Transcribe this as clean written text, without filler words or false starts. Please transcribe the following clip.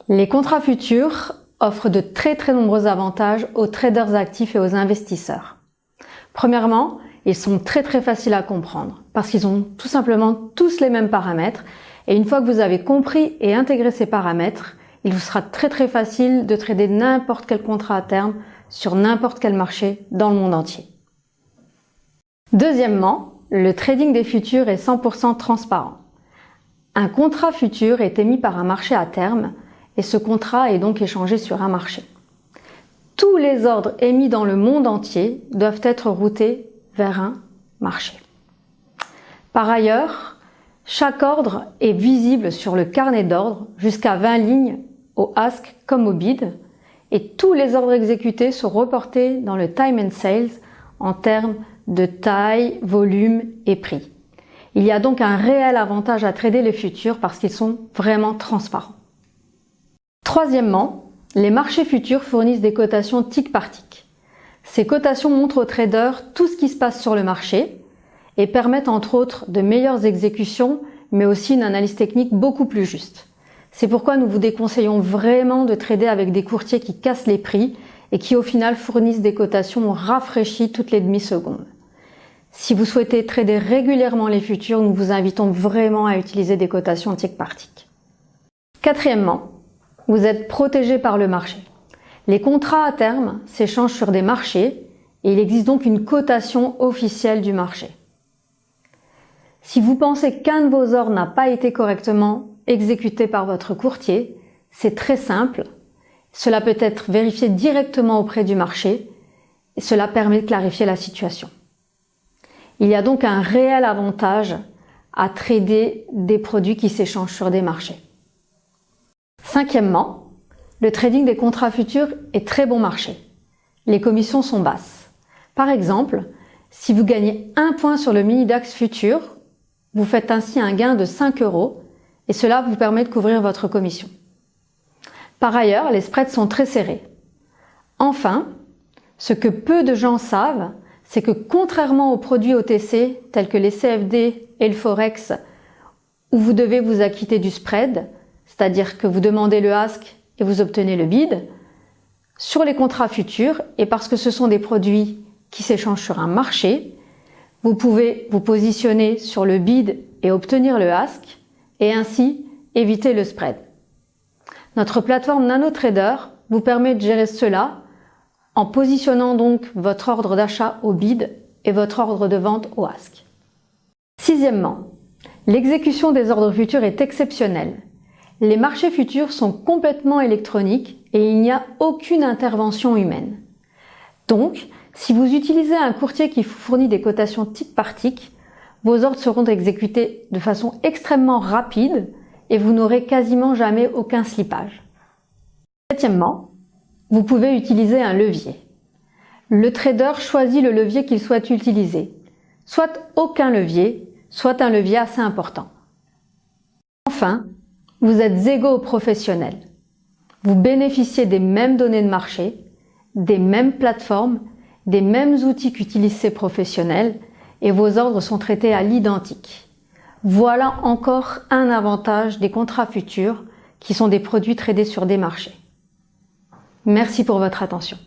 Les contrats futurs offrent de très nombreux avantages aux traders actifs et aux investisseurs. Premièrement, ils sont très faciles à comprendre parce qu'ils ont tout simplement tous les mêmes paramètres et une fois que vous avez compris et intégré ces paramètres, il vous sera très facile de trader n'importe quel contrat à terme sur n'importe quel marché dans le monde entier. Deuxièmement, le trading des futurs est 100% transparent. Un contrat futur est émis par un marché à terme et ce contrat est donc échangé sur un marché. Tous les ordres émis dans le monde entier doivent être routés vers un marché. Par ailleurs, chaque ordre est visible sur le carnet d'ordre jusqu'à 20 lignes au ask comme au bid et tous les ordres exécutés sont reportés dans le time and sales en termes de taille, volume et prix. Il y a donc un réel avantage à trader les futurs parce qu'ils sont vraiment transparents. Troisièmement, les marchés futurs fournissent des cotations tick par tick. Ces cotations montrent aux traders tout ce qui se passe sur le marché et permettent entre autres de meilleures exécutions, mais aussi une analyse technique beaucoup plus juste. C'est pourquoi nous vous déconseillons vraiment de trader avec des courtiers qui cassent les prix et qui au final fournissent des cotations rafraîchies toutes les demi-secondes. Si vous souhaitez trader régulièrement les futurs, nous vous invitons vraiment à utiliser des cotations tick par tick. Quatrièmement, vous êtes protégé par le marché. Les contrats à terme s'échangent sur des marchés et il existe donc une cotation officielle du marché. Si vous pensez qu'un de vos ordres n'a pas été correctement exécuté par votre courtier, c'est très simple. Cela peut être vérifié directement auprès du marché et cela permet de clarifier la situation. Il y a donc un réel avantage à trader des produits qui s'échangent sur des marchés. Cinquièmement, le trading des contrats futurs est très bon marché. Les commissions sont basses. Par exemple, si vous gagnez 1 point sur le mini DAX futur, vous faites ainsi un gain de 5 € et cela vous permet de couvrir votre commission. Par ailleurs, les spreads sont très serrés. Enfin, ce que peu de gens savent, c'est que contrairement aux produits OTC tels que les CFD et le Forex, où vous devez vous acquitter du spread, c'est-à-dire que vous demandez le ask et vous obtenez le bid, sur les contrats futurs, et parce que ce sont des produits qui s'échangent sur un marché, vous pouvez vous positionner sur le bid et obtenir le ask, et ainsi éviter le spread. Notre plateforme NanoTrader vous permet de gérer cela en positionnant donc votre ordre d'achat au bid et votre ordre de vente au ask. Sixièmement, l'exécution des ordres futurs est exceptionnelle. Les marchés futurs sont complètement électroniques et il n'y a aucune intervention humaine. Donc, si vous utilisez un courtier qui vous fournit des cotations tick par tick, vos ordres seront exécutés de façon extrêmement rapide et vous n'aurez quasiment jamais aucun slippage. Septièmement, vous pouvez utiliser un levier. Le trader choisit le levier qu'il souhaite utiliser, soit aucun levier, soit un levier assez important. Enfin, vous êtes égaux aux professionnels. Vous bénéficiez des mêmes données de marché, des mêmes plateformes, des mêmes outils qu'utilisent ces professionnels et vos ordres sont traités à l'identique. Voilà encore un avantage des contrats futurs qui sont des produits tradés sur des marchés. Merci pour votre attention.